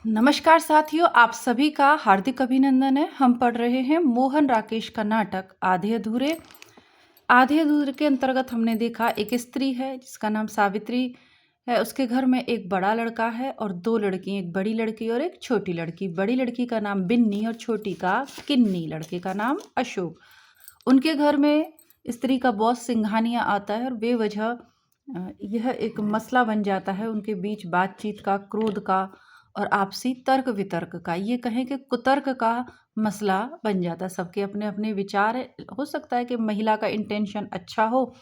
नमस्कार साथियों, आप सभी का हार्दिक अभिनंदन है। हम पढ़ रहे हैं मोहन राकेश का नाटक आधे अधूरे। आधे अधूरे के अंतर्गत हमने देखा एक स्त्री है जिसका नाम सावित्री है। उसके घर में एक बड़ा लड़का है और दो लड़की, एक बड़ी लड़की और एक छोटी लड़की। बड़ी लड़की का नाम बिन्नी और छोटी का किन्नी, लड़के का नाम अशोक। उनके घर में स्त्री का बॉस सिंघानिया आता है और बेवजह यह एक मसला बन जाता है उनके बीच, बातचीत का, क्रोध का और आपसी तर्क वितर्क का, ये कहें कि कुतर्क का मसला बन जाता है। सबके अपने अपने विचार है। हो सकता है कि महिला का इंटेंशन अच्छा हो,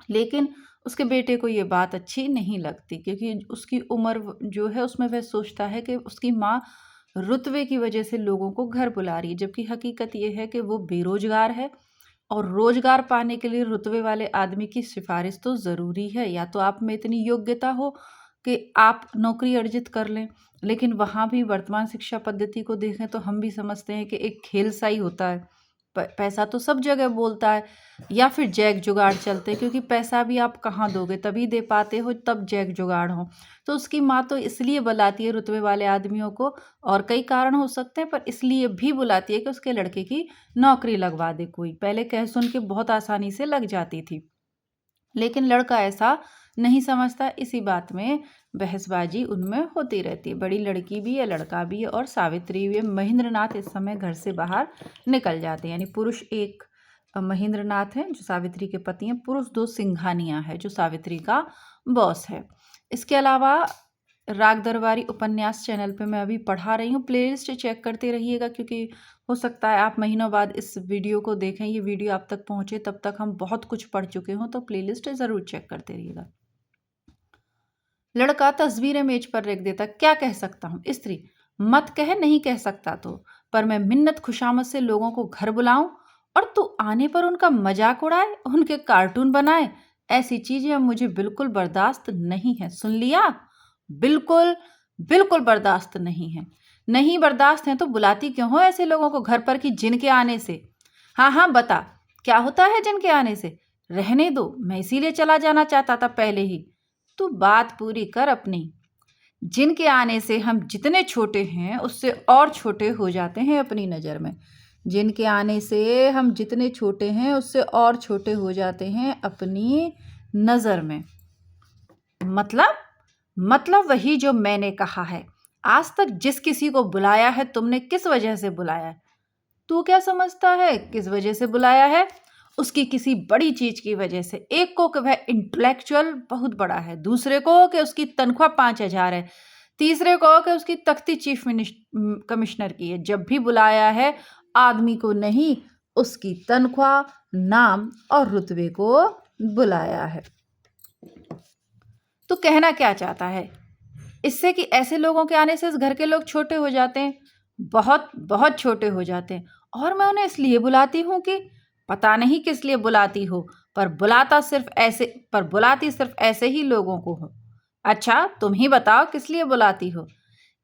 लेकिन उसके बेटे को ये बात अच्छी नहीं लगती, क्योंकि उसकी उम्र जो है उसमें वह सोचता है कि उसकी माँ रुतबे की वजह से लोगों को घर बुला रही है, जबकि हकीकत ये है कि वो बेरोजगार है और रोजगार पाने के लिए रुतबे वाले आदमी की सिफारिश तो ज़रूरी है। या तो आप में इतनी योग्यता हो कि आप नौकरी अर्जित कर लें, लेकिन वहाँ भी वर्तमान शिक्षा पद्धति को देखें तो हम भी समझते हैं कि एक खेल सा ही होता है। पैसा तो सब जगह बोलता है, या फिर जैक जुगाड़ चलते, क्योंकि पैसा भी आप कहाँ दोगे, तभी दे पाते हो तब जैक जुगाड़ हो। तो उसकी माँ तो इसलिए बुलाती है रुतबे वाले आदमियों को, और कई कारण हो सकते हैं, पर इसलिए भी बुलाती है कि उसके लड़के की नौकरी लगवा दे कोई। पहले कह सुन के बहुत आसानी से लग जाती थी, लेकिन लड़का ऐसा नहीं समझता। इसी बात में बहसबाजी उनमें होती रहती है। बड़ी लड़की भी है, लड़का भी है और सावित्री भी है। महेंद्रनाथ इस समय घर से बाहर निकल जाते हैं, यानी पुरुष एक महेंद्रनाथ हैं जो सावित्री के पति हैं, पुरुष दो सिंघानिया है जो सावित्री का बॉस है। इसके अलावा राग दरबारी उपन्यास चैनल पे मैं अभी पढ़ा रही हूँ, प्लेलिस्ट चेक करते रहिएगा, क्योंकि हो सकता है आप महीनों बाद इस वीडियो को देखें, ये वीडियो आप तक पहुँचे तब तक हम बहुत कुछ पढ़ चुके हों, तो प्लेलिस्ट ज़रूर चेक करते रहिएगा। लड़का तस्वीरें मेज पर रख देता, क्या कह सकता हूँ? स्त्री, मत कह, नहीं कह सकता तो, पर मैं मिन्नत खुशामद से लोगों को घर बुलाऊं और तू आने पर उनका मजाक उड़ाए, उनके कार्टून बनाए, ऐसी चीजें अब मुझे बिल्कुल बर्दाश्त नहीं है। सुन लिया? बिल्कुल बिल्कुल बर्दाश्त नहीं है। नहीं बर्दाश्त है तो बुलाती क्यों हो ऐसे लोगों को घर पर, कि जिनके आने से, हाँ हाँ बता, क्या होता है जिनके आने से? रहने दो, मैं इसीलिए चला जाना चाहता था पहले ही। तू बात पूरी कर अपनी। जिनके आने से हम जितने छोटे हैं उससे और छोटे हो जाते हैं अपनी नज़र में। जिनके आने से हम जितने छोटे हैं उससे और छोटे हो जाते हैं अपनी नज़र में। मतलब वही जो मैंने कहा है। आज तक जिस किसी को बुलाया है तुमने, किस वजह से बुलाया है? तू क्या समझता है किस वजह से बुलाया है? उसकी किसी बड़ी चीज की वजह से। एक को कि वह इंटेलेक्चुअल बहुत बड़ा है, दूसरे को कि उसकी तनख्वाह 5,000 है, तीसरे को कि उसकी तख्ती चीफ कमिश्नर की है। जब भी बुलाया है आदमी को नहीं, उसकी तनख्वाह, नाम और रुतबे को बुलाया है। तो कहना क्या चाहता है इससे? कि ऐसे लोगों के आने से इस घर के लोग छोटे हो जाते हैं, बहुत बहुत छोटे हो जाते हैं। और मैं उन्हें इसलिए बुलाती हूँ कि, पता नहीं किस लिए बुलाती हो, पर बुलाती सिर्फ ऐसे ही लोगों को हो। अच्छा तुम ही बताओ किस लिए बुलाती हो?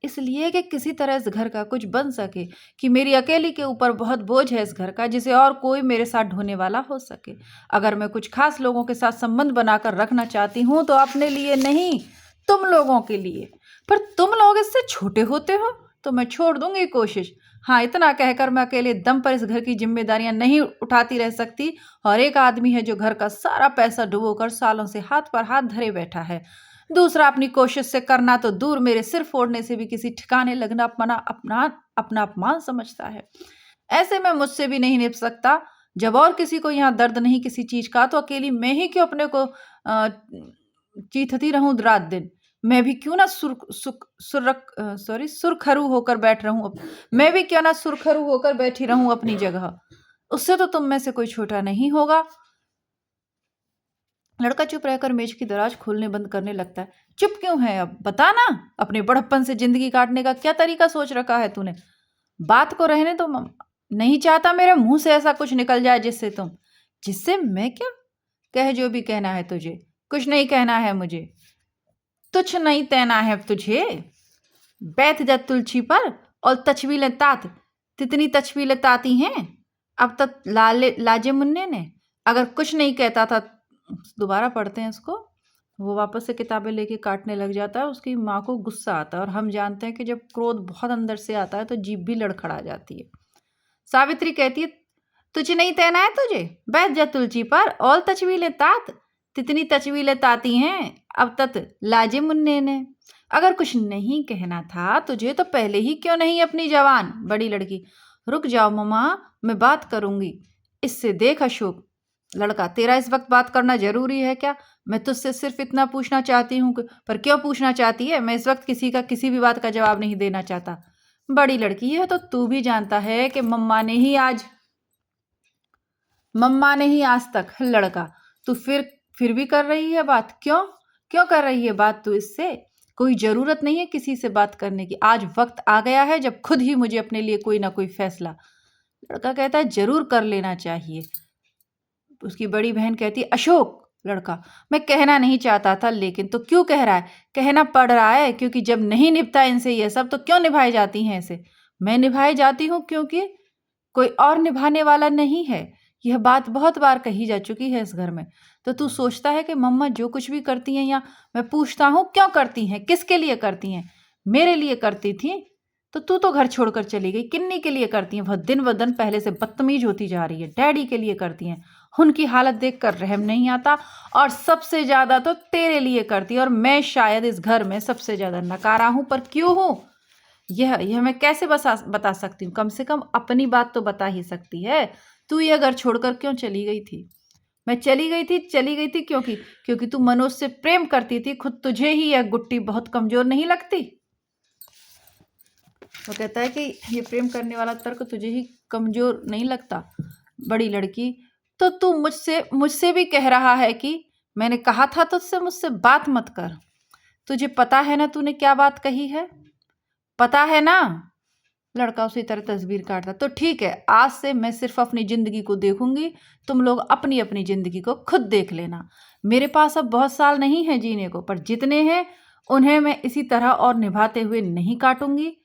इसलिए कि किसी तरह इस घर का कुछ बन सके, कि मेरी अकेली के ऊपर बहुत बोझ है इस घर का, जिसे और कोई मेरे साथ ढोने वाला हो सके। अगर मैं कुछ खास लोगों के साथ संबंध बनाकर रखना चाहती हूँ तो अपने लिए नहीं, तुम लोगों के लिए। पर तुम लोग इससे छोटे होते हो तो मैं छोड़ दूंगी कोशिश। हाँ, इतना कहकर मैं अकेले दम पर इस घर की जिम्मेदारियां नहीं उठाती रह सकती। और एक आदमी है जो घर का सारा पैसा डुबोकर सालों से हाथ पर हाथ धरे बैठा है। दूसरा अपनी कोशिश से करना तो दूर, मेरे सिर फोड़ने से भी किसी ठिकाने लगना अपना अपना अपना अपमान समझता है। ऐसे में मुझसे भी नहीं निभ सकता। जब और किसी को यहाँ दर्द नहीं किसी चीज का, तो अकेली मैं ही क्यों अपने को चीथती रहूं रात दिन? मैं भी क्यों ना सुरखरू होकर बैठ रहूं मैं भी क्यों ना सुरखरू होकर बैठी रहूं अपनी जगह। उससे तो तुम में से कोई छोटा नहीं होगा। लड़का चुप रहकर मेज की दराज खोलने बंद करने लगता है। चुप क्यों है? अब बता ना, अपने बड़प्पन से जिंदगी काटने का क्या तरीका सोच रखा है तूने? बात को रहने तो नहीं चाहता मेरे मुंह से ऐसा कुछ निकल जाए जिससे मैं क्या? कह जो भी कहना है तुझे। कुछ नहीं कहना है मुझे। तुझ नहीं कहना है तुझे। बैठ जा तुलसी पर और तछबीलें तात। तितनी तछबीलें ताती हैं अब तक लाजे मुन्ने ने। अगर कुछ नहीं कहता था, दोबारा पढ़ते हैं इसको। वो वापस से किताबें लेके काटने लग जाता है। उसकी माँ को गुस्सा आता है और हम जानते हैं कि जब क्रोध बहुत अंदर से आता है तो जीभ भी लड़खड़ा जाती है। सावित्री कहती है, तुझे नहीं तैना है तुझे, बैठ जा तुलसी पर और तचवीलें तात, तितनी तचवीलें ताती हैं अब तक लाजे मुन्ने ने। अगर कुछ नहीं कहना था तुझे तो पहले ही क्यों नहीं अपनी जवान। बड़ी लड़की, रुक जाओ मम्मा, मैं बात करूंगी इससे। देख अशोक, लड़का, तेरा इस वक्त बात करना जरूरी है क्या? मैं तुझसे सिर्फ इतना पूछना चाहती हूँ पर क्यों पूछना चाहती है? मैं इस वक्त किसी का किसी भी बात का जवाब नहीं देना चाहता। बड़ी लड़की, है तो तू भी जानता है कि मम्मा ने ही आज तक। लड़का, तू फिर भी कर रही है बात? क्यों क्यों कर रही है बात तू इससे? कोई जरूरत नहीं है किसी से बात करने की। आज वक्त आ गया है जब खुद ही मुझे अपने लिए कोई ना कोई फैसला। लड़का कहता है, जरूर कर लेना चाहिए। उसकी बड़ी बहन कहती है, अशोक। लड़का, मैं कहना नहीं चाहता था लेकिन तो क्यों कह रहा है? कहना पड़ रहा है क्योंकि जब नहीं निभता इनसे ये सब तो क्यों निभाई जाती हैं ऐसे? मैं निभाई जाती हूँ क्योंकि कोई और निभाने वाला नहीं है। यह बात बहुत बार कही जा चुकी है इस घर में। तो तू सोचता है कि मम्मा जो कुछ भी करती हैं, या मैं पूछता हूँ क्यों करती हैं, किसके लिए करती हैं? मेरे लिए करती थी तो तू तो घर छोड़कर चली गई। किन्नी के लिए करती हैं? वह दिन ब दिन पहले से बदतमीज होती जा रही है। डैडी के लिए करती हैं। उनकी हालत देखकर रहम नहीं आता और सबसे ज्यादा तो तेरे लिए करती है। और मैं शायद इस घर में सबसे ज्यादा नकारा हूं, पर क्यों हूं यह मैं कैसे बता सकती हूँ? कम से कम अपनी बात तो बता ही सकती है। तू यह घर छोड़कर क्यों चली गई थी? मैं चली गई थी क्योंकि तू मनोज से प्रेम करती थी। खुद तुझे ही यह गुट्टी बहुत कमजोर नहीं लगती? वो कहता है कि ये प्रेम करने वाला तर्क तुझे ही कमजोर नहीं लगता? बड़ी लड़की, तो तू मुझसे भी कह रहा है कि मैंने कहा था तुझसे मुझसे बात मत कर। तुझे पता है ना तूने क्या बात कही है? पता है ना? लड़का उसी तरह तस्वीर काटता। तो ठीक है, आज से मैं सिर्फ अपनी जिंदगी को देखूंगी, तुम लोग अपनी अपनी जिंदगी को खुद देख लेना। मेरे पास अब बहुत साल नहीं है जीने को, पर जितने हैं उन्हें मैं इसी तरह और निभाते हुए नहीं काटूंगी।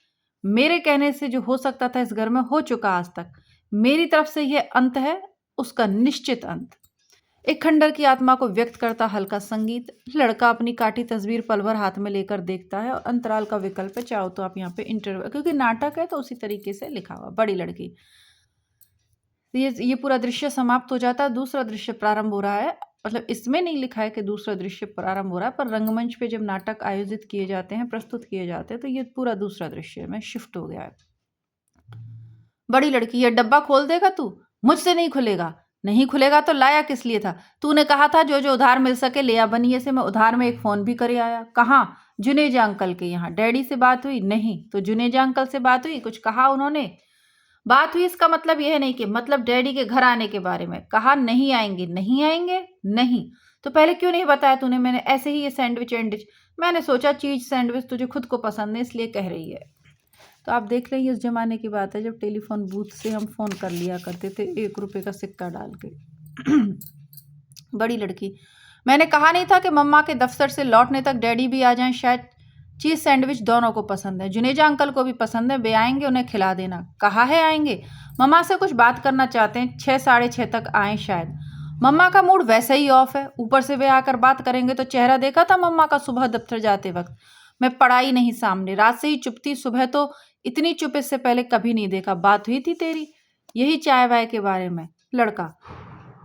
मेरे कहने से जो हो सकता था इस घर में हो चुका आज तक। मेरी तरफ से यह अंत है, उसका निश्चित अंत। एक खंडर की आत्मा को व्यक्त करता हल्का संगीत। लड़का अपनी काटी तस्वीर पल भर हाथ में लेकर देखता है और अंतराल का विकल्प है, चाहो तो आप यहाँ पे इंटरव्यू, क्योंकि नाटक है तो उसी तरीके से लिखा हुआ। बड़ी लड़की, ये पूरा दृश्य समाप्त हो जाता है। दूसरा दृश्य प्रारंभ हो रहा है। मतलब इसमें नहीं लिखा है कि दूसरा दृश्य प्रारंभ हो रहा है, पर रंगमंच पे जब नाटक आयोजित किए जाते हैं, प्रस्तुत किए जाते हैं, तो ये पूरा दूसरा दृश्य में शिफ्ट हो गया है। बड़ी लड़की, ये डब्बा खोल देगा तू? मुझसे नहीं खुलेगा। नहीं खुलेगा तो लाया किस लिए था? तूने कहा था जो जो उधार मिल सके ले आ। बनिए से मैं उधार में एक फोन भी करे आया। कहाँ? जुनेजा अंकल के यहाँ। डैडी से बात हुई? नहीं। तो जुनेजा अंकल से बात हुई? कुछ कहा उन्होंने? बात हुई इसका मतलब यह नहीं कि मतलब डैडी के घर आने के बारे में कहा? नहीं आएंगे। नहीं आएंगे? नहीं। तो पहले क्यों नहीं बताया तूने? मैंने ऐसे ही ये सैंडविच एंडविच, मैंने सोचा चीज सैंडविच तुझे खुद को पसंद है इसलिए कह रही है। तो आप देख रहे हैं उस जमाने की बात है जब टेलीफोन बूथ से हम फोन कर लिया करते थे 1 रुपए का सिक्का डाल के। बड़ी लड़की, मैंने कहा नहीं था कि मम्मा के दफ्तर से लौटने तक डैडी भी आ जाएं? शायद चीज सैंडविच दोनों को पसंद है। जुनेजा अंकल को भी पसंद है। वे आएंगे, उन्हें खिला देना। कहा है आएंगे। मम्मा से कुछ बात करना चाहते हैं। 6 साढ़े 6 तक आए शायद। मम्मा का मूड वैसे ही ऑफ है, ऊपर से वे आकर बात करेंगे तो चेहरा देखा था मम्मा का सुबह दफ्तर जाते वक्त? मैं पढ़ाई नहीं सामने, रात से ही चुप थी। सुबह तो इतनी चुप इससे पहले कभी नहीं देखा। बात हुई थी तेरी यही चाय वाय के बारे में? लड़का,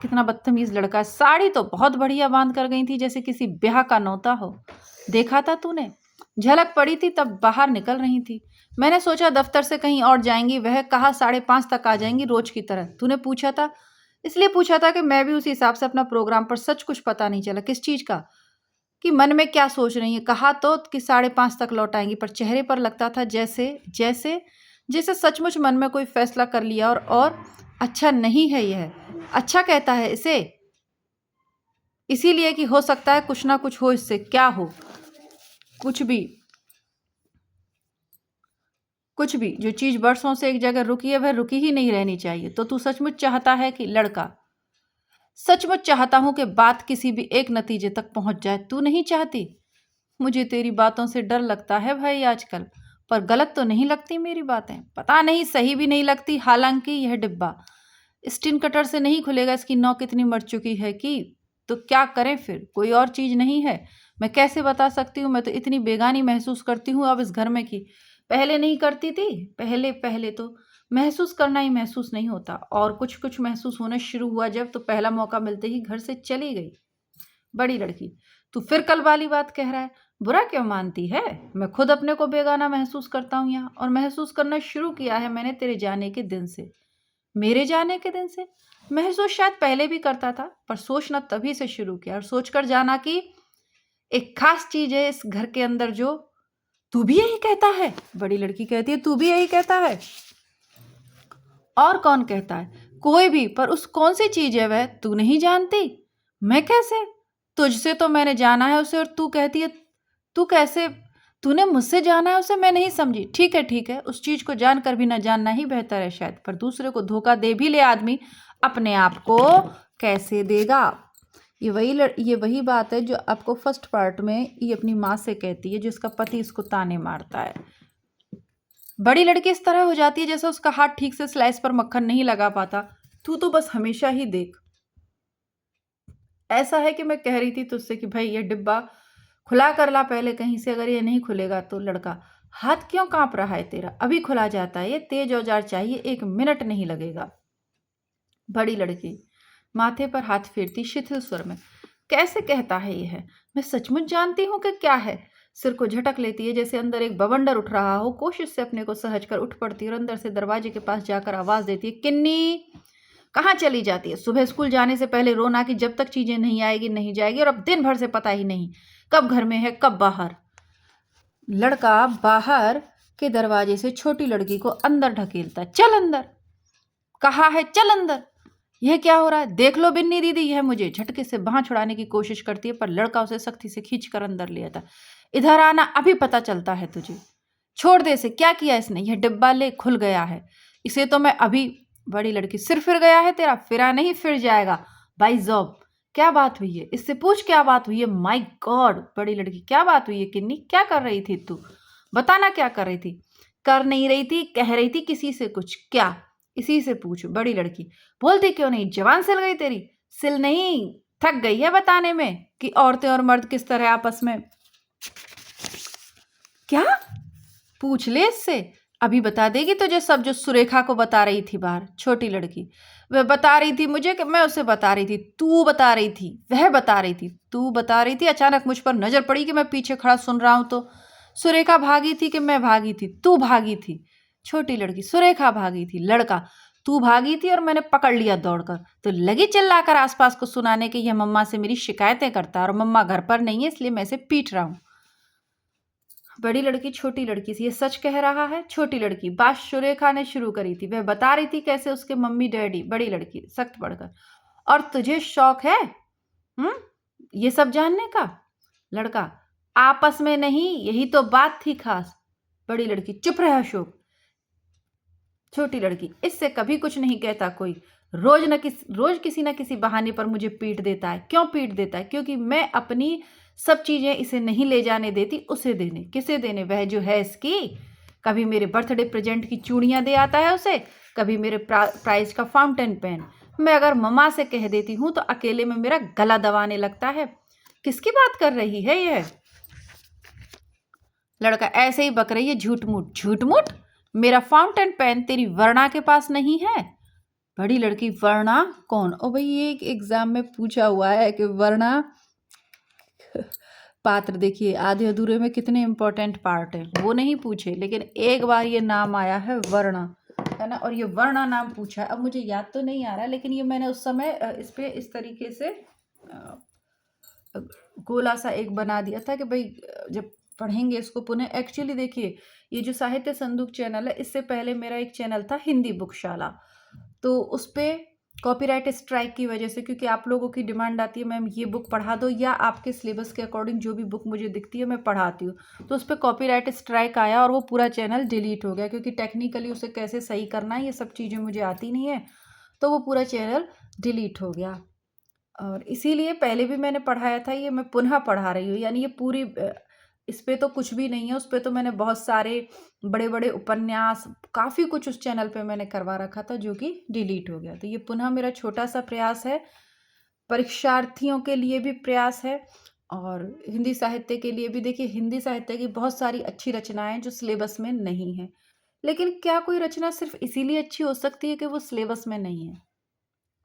कितना बदतमीज लड़का है। साड़ी तो बहुत बढ़िया बांध कर गई थी जैसे किसी ब्याह का नौता हो। देखा था तूने? झलक पड़ी थी तब बाहर निकल रही थी। मैंने सोचा दफ्तर से कहीं और जाएंगी। वह कहा 5:30 तक आ जाएंगी रोज की तरह। तूने पूछा था? इसलिए पूछा था कि मैं भी उसी हिसाब से अपना प्रोग्राम, पर सच कुछ पता नहीं चला। किस चीज का? कि मन में क्या सोच रही है। कहा तो कि 5:30 तक लौट आएंगी, पर चेहरे पर लगता था जैसे जैसे जैसे सचमुच मन में कोई फैसला कर लिया। और अच्छा नहीं है यह। अच्छा कहता है इसे इसीलिए कि हो सकता है कुछ ना कुछ हो इससे। क्या हो? कुछ भी। जो चीज बरसों से एक जगह रुकी है वह रुकी ही नहीं रहनी चाहिए। तो तू सचमुच चाहता है कि? लड़का, सचमुच चाहता हूं कि बात किसी भी एक नतीजे तक पहुंच जाए। तू नहीं चाहती? मुझे तेरी बातों से डर लगता है भाई आजकल, पर गलत तो नहीं लगती मेरी बातें? पता नहीं, सही भी नहीं लगती। हालांकि यह डिब्बा स्टीन कटर से नहीं खुलेगा। इसकी नोक इतनी मर चुकी है कि तो क्या करें फिर? कोई और चीज नहीं है? मैं कैसे बता सकती हूँ? मैं तो इतनी बेगानी महसूस करती हूँ अब इस घर में कि पहले नहीं करती थी। पहले तो महसूस करना ही महसूस नहीं होता, और कुछ-कुछ महसूस होना शुरू हुआ जब, तो पहला मौका मिलते ही घर से चली गई। बड़ी लड़की, तू फिर कल वाली बात कह रहा है, बुरा क्यों मानती है? मैं खुद अपने को बेगाना महसूस करता हूँ यहाँ, और महसूस करना शुरू किया है मैंने तेरे जाने के दिन से। मेरे जाने के दिन से? महसूस शायद पहले भी करता था, पर सोचना तभी से शुरू किया, और सोचकर जाना कि एक खास चीज है इस घर के अंदर जो। तू भी यही कहता है? बड़ी लड़की कहती है, तू भी यही कहता है? और कौन कहता है? कोई भी, पर उस कौन सी चीज है वह? तू नहीं जानती? मैं कैसे? तुझसे तो मैंने जाना है उसे, और तू कहती है तू कैसे? तूने मुझसे जाना है उसे? मैं नहीं समझी। ठीक है, उस चीज को जानकर भी न जानना ही बेहतर है शायद, पर दूसरे को धोखा दे भी ले आदमी, अपने आप को कैसे देगा? ये वही बात है जो आपको फर्स्ट पार्ट में ये अपनी माँ से कहती है, जिसका पति इसको ताने मारता है। बड़ी लड़की इस तरह हो जाती है जैसे उसका हाथ ठीक से स्लाइस पर मक्खन नहीं लगा पाता। तू तो बस हमेशा ही देख। ऐसा है कि मैं कह रही थी तुझसे कि भाई ये डिब्बा खुला कर ला पहले कहीं से, अगर ये नहीं खुलेगा तो। लड़का, हाथ क्यों कांप रहा है तेरा? अभी खुला जाता है, ये तेज औजार चाहिए, 1 मिनट नहीं लगेगा। बड़ी लड़की माथे पर हाथ फेरती शिथिल स्वर में, कैसे कहता है ये है? मैं सचमुच जानती हूँ कि क्या है। सिर को झटक लेती है जैसे अंदर एक बवंडर उठ रहा हो। कोशिश से अपने को सहज कर उठ पड़ती है और अंदर से दरवाजे के पास जाकर आवाज देती है, किन्नी। कहाँ चली जाती है? सुबह स्कूल जाने से पहले रोना कि जब तक चीजें नहीं आएगी नहीं जाएगी, और अब दिन भर से पता ही नहीं कब घर में है कब बाहर। लड़का बाहर के दरवाजे से छोटी लड़की को अंदर ढकेलता, चल अंदर। कहा है चल अंदर। यह क्या हो रहा है? देख लो बिन्नी दीदी, यह मुझे। झटके से बांह छुड़ाने की कोशिश करती है, पर लड़का उसे सख्ती से खींचकर अंदर ले आता। इधर आना, अभी पता चलता है तुझे। छोड़ दे इसे, क्या किया इसने? यह डिब्बा ले, खुल गया है इसे तो मैं अभी। बड़ी लड़की, सिर फिर गया है तेरा? फिरा नहीं, फिर जाएगा। बाई जॉब, क्या बात हुई है? इससे पूछ क्या बात हुई है। माई गॉड। बड़ी लड़की, क्या बात हुई है किन्नी? क्या कर रही थी तू? बताना क्या कर रही थी? कर नहीं रही थी, कह रही थी किसी से कुछ। क्या? इसी से पूछ। बड़ी लड़की, बोलती क्यों नहीं? जवान सिल गई तेरी? सिल नहीं, थक गई है बताने में कि औरतें और मर्द किस तरह आपस में। क्या? पूछ ले इससे, अभी बता देगी तुझे सब जो सुरेखा को बता रही थी बाहर। छोटी लड़की, वह बता रही थी मुझे कि मैं उसे बता रही थी? तू बता रही थी? वह बता रही थी? तू बता रही थी? अचानक मुझ पर नजर पड़ी कि मैं पीछे खड़ा सुन रहा हूं तो। सुरेखा भागी थी कि मैं भागी थी? तू भागी थी। छोटी लड़की, सुरेखा भागी थी। लड़का, तू भागी थी और मैंने पकड़ लिया दौड़कर, तो लगी चिल्लाकर आसपास को सुनाने के यह मम्मा से मेरी शिकायतें करता है और मम्मा घर पर नहीं है इसलिए मैं इसे पीट रहा हूं। बड़ी लड़की छोटी लड़की से, ये सच कह रहा है? छोटी लड़की, बात सुरेखा ने शुरू करी थी, वह बता रही थी कैसे उसके मम्मी डैडी। बड़ी लड़की सख्त बढ़कर, और तुझे शौक है ये सब जानने का? लड़का, आपस में नहीं, यही तो बात थी खास। बड़ी लड़की, चुप रह अशोक। छोटी लड़की, इससे कभी कुछ नहीं कहता कोई, रोज किसी न किसी बहाने पर मुझे पीट देता है। क्यों पीट देता है? क्योंकि मैं अपनी सब चीजें इसे नहीं ले जाने देती, उसे देने। किसे देने? वह जो है इसकी। कभी मेरे बर्थडे प्रेजेंट की चूड़ियां दे आता है उसे, कभी मेरे प्राइज का फाउंटेन पेन। मैं अगर मम्मा से कह देती हूं तो अकेले में मेरा गला दबाने लगता है। किसकी बात कर रही है यह? लड़का, ऐसे ही बक रही है, झूठ मूठ। झूठ मूठ? मेरा फाउंटेन पेन तेरी वर्णा के पास नहीं है? बड़ी लड़की, वर्णा कौन? ओ भाई, ये एक एग्जाम में पूछा हुआ है कि वर्णा पात्र, देखिए आधे अधूरे में कितने इंपॉर्टेंट पार्ट है, वो नहीं पूछे, लेकिन एक बार ये नाम आया है वर्णा, है ना। और ये वर्णा नाम पूछा है। अब मुझे याद तो नहीं आ रहा, लेकिन ये मैंने उस समय इस पे इस तरीके से गोला सा एक बना दिया था कि भाई जब पढ़ेंगे इसको पुनः। एक्चुअली देखिए, ये जो साहित्य संदूक चैनल है, इससे पहले मेरा एक चैनल था हिंदी बुकशाला, तो उस पर कॉपीराइट स्ट्राइक की वजह से, क्योंकि आप लोगों की डिमांड आती है मैम ये बुक पढ़ा दो, या आपके सिलेबस के अकॉर्डिंग जो भी बुक मुझे दिखती है मैं पढ़ाती हूँ, तो उस पर कॉपीराइट स्ट्राइक आया और वो पूरा चैनल डिलीट हो गया, क्योंकि टेक्निकली उसे कैसे सही करना है ये सब चीज़ें मुझे आती नहीं है, तो वो पूरा चैनल डिलीट हो गया। और इसीलिए पहले भी मैंने पढ़ाया था, ये मैं पुनः पढ़ा रही हूँ। यानी ये पूरी इस पे तो कुछ भी नहीं है, उस पे तो मैंने बहुत सारे बड़े बड़े उपन्यास, काफ़ी कुछ उस चैनल पे मैंने करवा रखा था जो कि डिलीट हो गया। तो ये पुनः मेरा छोटा सा प्रयास है, परीक्षार्थियों के लिए भी प्रयास है, और हिंदी साहित्य के लिए भी देखिए, हिंदी साहित्य की बहुत सारी अच्छी रचनाएँ जो सिलेबस में नहीं हैं। लेकिन क्या कोई रचना सिर्फ़ इसीलिए अच्छी हो सकती है कि वो सिलेबस में नहीं है?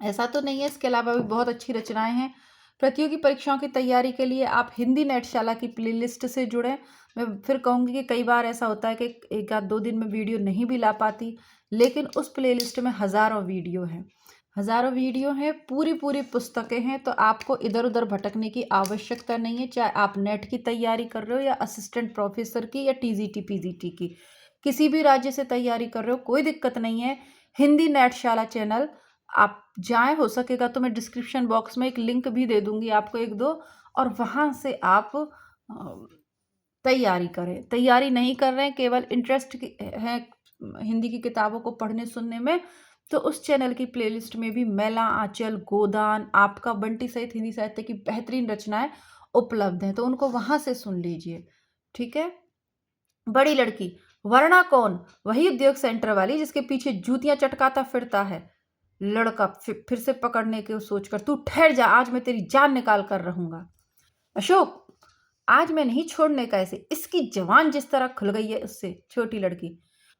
ऐसा तो नहीं है, इसके अलावा भी बहुत अच्छी रचनाएँ हैं। प्रतियोगी परीक्षाओं की तैयारी के लिए आप हिंदी नेटशाला की प्लेलिस्ट से जुड़ें। मैं फिर कहूँगी कि कई बार ऐसा होता है कि 1 आध 2 दिन में वीडियो नहीं भी ला पाती, लेकिन उस प्लेलिस्ट में हज़ारों वीडियो हैं। हज़ारों वीडियो हैं, पूरी-पूरी पुस्तकें हैं, तो आपको इधर-उधर भटकने की आवश्यकता नहीं है, चाहे आप नेट की तैयारी कर रहे हो या असिस्टेंट प्रोफ़ेसर की या टीजीटी, पीजीटी की। किसी भी राज्य से तैयारी कर रहे हो, कोई दिक्कत नहीं है। हिंदी नेटशाला चैनल आप जाएँ, हो सकेगा तो मैं डिस्क्रिप्शन बॉक्स में एक लिंक भी दे दूँगी आपको 1-2, और वहाँ से आप तैयारी करें। तैयारी नहीं कर रहे हैं, केवल इंटरेस्ट की है हिंदी की किताबों को पढ़ने सुनने में, तो उस चैनल की प्लेलिस्ट में भी मैला आंचल, गोदान, आपका बंटी सहित हिंदी साहित्य की बेहतरीन रचनाएँ उपलब्ध हैं, तो उनको वहाँ से सुन लीजिए, ठीक है? बड़ी लड़की, वरना कौन? वही उद्योग सेंटर वाली जिसके पीछे जूतियाँ चटकाता फिरता है। लड़का फिर से पकड़ने की सोचकर, तू ठहर जा, आज मैं तेरी जान निकाल कर रहूंगा। अशोक, आज मैं नहीं छोड़ने का इसे, इसकी जवान जिस तरह खुल गई है उससे। छोटी लड़की,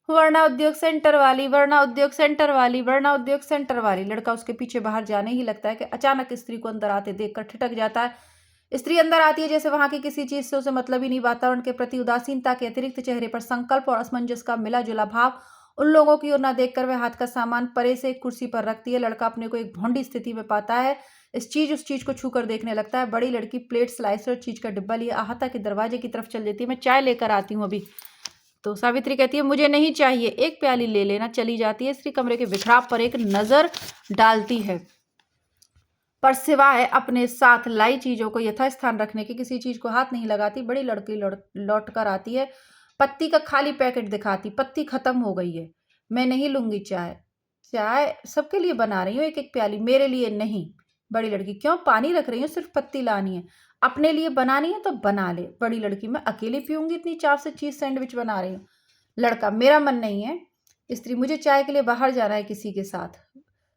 वरना उद्योग सेंटर वाली, वरना उद्योग सेंटर वाली, वरना उद्योग सेंटर वाली। लड़का उसके पीछे बाहर जाने ही लगता है कि अचानक स्त्री को अंदर आते देखकर ठिठक जाता है। स्त्री अंदर आती है जैसे वहां की किसी चीज से उसे मतलब ही नहीं। वातावरण के प्रति उदासीनता के अतिरिक्त चेहरे पर संकल्प और असमंजस का मिला जुला भाव। उन लोगों की ओर न देखकर वह हाथ का सामान परे से एक कुर्सी पर रखती है। लड़का अपने को एक भौंडी स्थिति में पाता है। इस चीज उस चीज को छूकर देखने लगता है। बड़ी लड़की प्लेट, स्लाइसर, चीज का डिब्बा लिए आहता के दरवाजे की तरफ चल देती है। मैं चाय लेकर आती हूँ अभी। तो सावित्री कहती है, मुझे नहीं चाहिए, एक प्याली ले लेना। चली जाती है। स्त्री कमरे के बिखराव पर एक नजर डालती है, पर सिवाय अपने साथ लाई चीजों को यथास्थान रखने के किसी चीज को हाथ नहीं लगाती। बड़ी लड़की लौट कर आती है। पत्ती का खाली पैकेट दिखाती। पत्ती खत्म हो गई है। मैं नहीं लूंगी चाय। चाय सबके लिए बना रही हूँ, एक एक प्याली, मेरे लिए नहीं। बड़ी लड़की, क्यों? पानी रख रही हूँ, सिर्फ पत्ती लानी है। अपने लिए बनानी है तो बना ले। बड़ी लड़की, मैं अकेले पीऊंगी? इतनी चाव से चीज सैंडविच बना रही हूँ। लड़का, मेरा मन नहीं है। स्त्री, मुझे चाय के लिए बाहर जाना है किसी के साथ।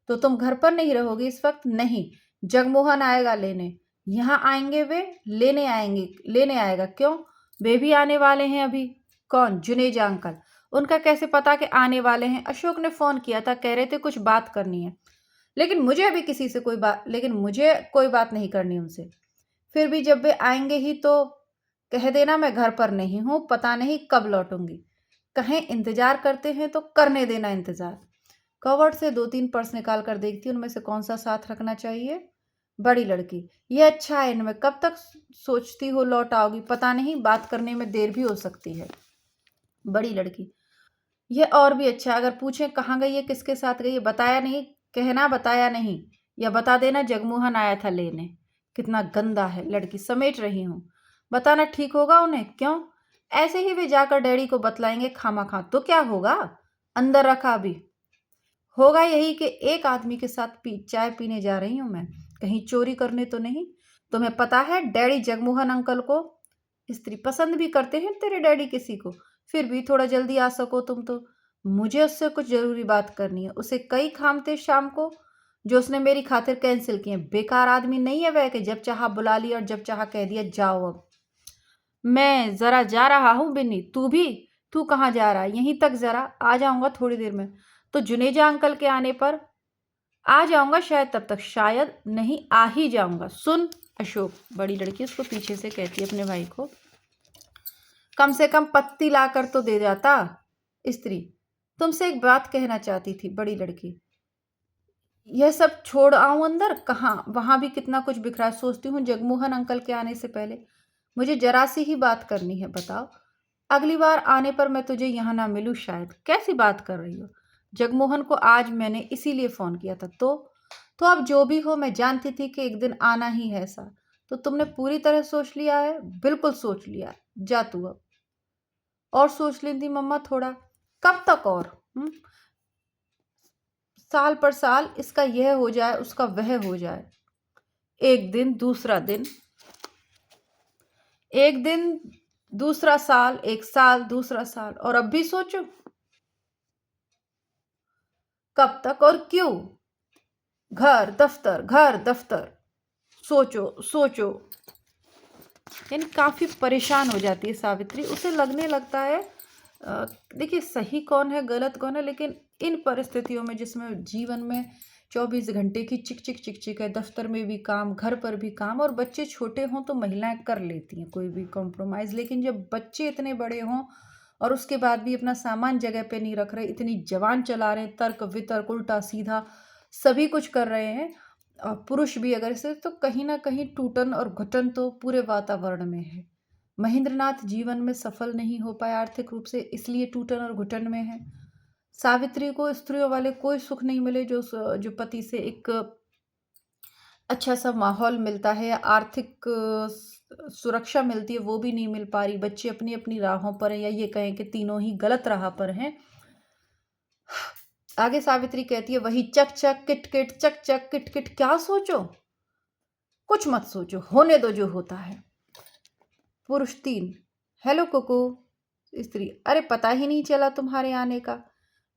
तो तुम घर पर नहीं रहोगी इस वक्त? नहीं, जगमोहन आएगा लेने। यहाँ आएंगे वे? लेने आएंगे, लेने आएगा। क्यों? वे भी आने वाले हैं अभी। कौन? जुनेजा अंकल। उनका कैसे पता कि आने वाले हैं? अशोक ने फोन किया था, कह रहे थे कुछ बात करनी है। लेकिन मुझे कोई बात नहीं करनी उनसे। फिर भी जब वे आएंगे ही तो कह देना मैं घर पर नहीं हूं, पता नहीं कब लौटूंगी। कहें इंतजार करते हैं तो करने देना इंतजार। कवर्ड से 2-3 पर्स निकाल कर देखती, उनमें से कौन सा साथ रखना चाहिए। बड़ी लड़की, ये अच्छा है, इनमें कब तक सोचती हो लौट आओगी? पता नहीं, बात करने में देर भी हो सकती है। बड़ी लड़की, ये और भी अच्छा है। अगर पूछें कहाँ गई है, किसके साथ गई है, बताया नहीं, कहना बताया नहीं, या बता देना जगमोहन आया था लेने। कितना गंदा है। लड़की, समेट रही हूँ। बताना ठीक होगा उन्हें? क्यों? ऐसे ही वे जाकर डैडी को बतलाएंगे खामा। तो क्या होगा? अंदर रखा अभी। होगा यही कि एक आदमी के साथ चाय पीने जा रही हूं मैं, कहीं चोरी करने तो नहीं। तुम्हें पता है डैडी जगमोहन अंकल को स्त्री पसंद भी करते हैं, तेरे डैडी किसी को। फिर भी थोड़ा जल्दी आ सको तुम तो। मुझे उससे कुछ जरूरी बात करनी है। उसे कई काम थे शाम को जो उसने मेरी खातिर कैंसिल किए। बेकार आदमी नहीं है वह कि जब चाहा बुला लिया और जब चाहा कह दिया जाओ अब। मैं जरा जा रहा हूँ बिन्नी, तू भी? तू कहाँ जा रहा है? यहीं तक, जरा आ जाऊंगा थोड़ी देर में। तो जुनेजा अंकल के आने पर आ जाऊंगा शायद, तब तक शायद नहीं, आ ही जाऊंगा। सुन अशोक, बड़ी लड़की उसको पीछे से कहती है अपने भाई को, कम से कम पत्ती लाकर तो दे जाता। स्त्री, तुमसे एक बात कहना चाहती थी। बड़ी लड़की, यह सब छोड़ आऊं अंदर? कहाँ, वहां भी कितना कुछ बिखरा। सोचती हूँ जगमोहन अंकल के आने से पहले मुझे जरा सी ही बात करनी है। बताओ, अगली बार आने पर मैं तुझे यहाँ ना मिलूं शायद। कैसी बात कर रही हो? जगमोहन को आज मैंने इसीलिए फोन किया था। तो अब जो भी हो, मैं जानती थी कि एक दिन आना ही है ऐसा। तो तुमने पूरी तरह सोच लिया है? बिल्कुल सोच लिया। जा तू अब। और सोच लेती मम्मा थोड़ा। कब तक और? साल पर साल, इसका यह हो जाए उसका वह हो जाए। एक दिन दूसरा दिन, एक दिन दूसरा साल, एक साल दूसरा साल, और अब भी सोचो कब तक और क्यों? घर दफ्तर, घर दफ्तर, सोचो सोचो। यानी काफ़ी परेशान हो जाती है सावित्री। उसे लगने लगता है देखिए सही कौन है गलत कौन है, लेकिन इन परिस्थितियों में जिसमें जीवन में 24 घंटे की चिक चिक चिक चिक है, दफ्तर में भी काम, घर पर भी काम, और बच्चे छोटे हों तो महिलाएं कर लेती हैं कोई भी कॉम्प्रोमाइज़, लेकिन जब बच्चे इतने बड़े हों और उसके बाद भी अपना सामान जगह पे नहीं रख रहे, इतनी जबान चला रहे हैं, तर्क वितर्क उल्टा सीधा सभी कुछ कर रहे हैं, और पुरुष भी अगर इसे, तो कहीं ना कहीं टूटन और घुटन तो पूरे वातावरण में है। महेंद्रनाथ जीवन में सफल नहीं हो पाए आर्थिक रूप से, इसलिए टूटन और घुटन में है। सावित्री को स्त्रियों वाले कोई सुख नहीं मिले जो जो पति से एक अच्छा सा माहौल मिलता है या आर्थिक सुरक्षा मिलती है, वो भी नहीं मिल पा रही। बच्चे अपनी अपनी राहों पर हैं, या ये कहें कि तीनों ही गलत राह पर हैं। आगे सावित्री कहती है, वही चक चक किट किट चक चक किट किट, क्या सोचो, कुछ मत सोचो, होने दो जो होता है। पुरुष 3, हेलो कुकू। स्त्री, अरे पता ही नहीं चला तुम्हारे आने का,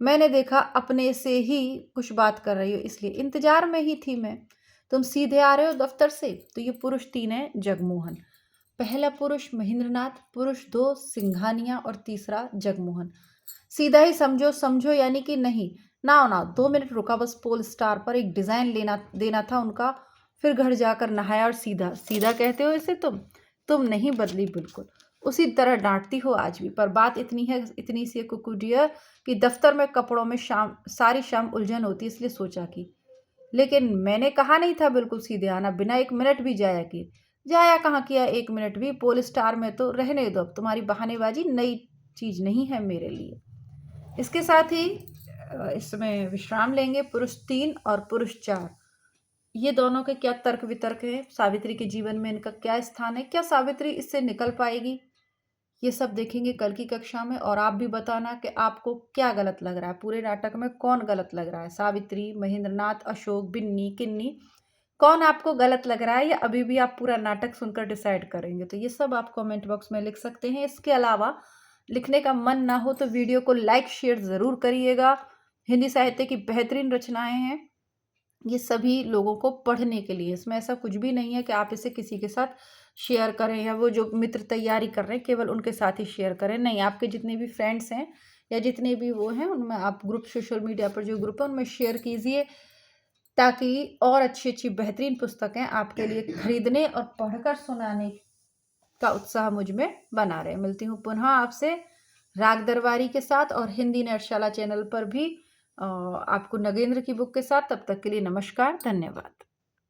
मैंने देखा अपने से ही कुछ बात कर रही हो, इसलिए इंतजार में ही थी मैं, तुम सीधे आ रहे हो दफ्तर से। तो ये पुरुष 3 है जगमोहन। पहला पुरुष महेंद्रनाथ, पुरुष 2 सिंघानिया और तीसरा जगमोहन। सीधा ही समझो, समझो यानी कि नहीं। ना ना 2 मिनट रुका, बस पोल स्टार पर एक डिज़ाइन देना था उनका, फिर घर जाकर नहाया और सीधा सीधा कहते हो इसे तुम नहीं बदली बिल्कुल, उसी तरह डांटती हो आज भी। पर बात इतनी है, इतनी सी है कुकू डियर, कि दफ्तर में कपड़ों में सारी शाम उलझन होती, इसलिए सोचा कि, लेकिन मैंने कहा नहीं था बिल्कुल सीधे आना, बिना 1 मिनट भी जाया किए। जाया कहाँ किया 1 मिनट भी, पोल स्टार में तो रहने दो, अब तुम्हारी बहानेबाजी नई चीज़ नहीं है मेरे लिए। इसके साथ ही इसमें विश्राम लेंगे पुरुष 3 और पुरुष 4। ये दोनों के क्या तर्क वितर्क है, सावित्री के जीवन में इनका क्या स्थान है, क्या सावित्री इससे निकल पाएगी, ये सब देखेंगे कल की कक्षा में। और आप भी बताना कि आपको क्या गलत लग रहा है, पूरे नाटक में कौन गलत लग रहा है, सावित्री, महेंद्रनाथ, अशोक, बिन्नी, किन्नी, कौन आपको गलत लग रहा है, या अभी भी आप पूरा नाटक सुनकर डिसाइड करेंगे। तो ये सब आप कमेंट बॉक्स में लिख सकते हैं। इसके अलावा लिखने का मन ना हो तो वीडियो को लाइक शेयर ज़रूर करिएगा। हिंदी साहित्य की बेहतरीन रचनाएं हैं, ये सभी लोगों को पढ़ने के लिए, इसमें ऐसा कुछ भी नहीं है कि आप इसे किसी के साथ शेयर करें, या वो जो मित्र तैयारी कर रहे हैं केवल उनके साथ ही शेयर करें, नहीं, आपके जितने भी फ्रेंड्स हैं या जितने भी वो हैं उनमें आप ग्रुप, सोशल मीडिया पर जो ग्रुप है उनमें शेयर कीजिए, ताकि और अच्छी अच्छी बेहतरीन पुस्तकें आपके लिए खरीदने और पढ़कर सुनाने का उत्साह मुझ में बना रहे। मिलती हूँ पुनः आपसे राग दरबारी के साथ और हिंदी नटशाला चैनल पर भी आपको नगेंद्र की बुक के साथ। तब तक के लिए नमस्कार, धन्यवाद।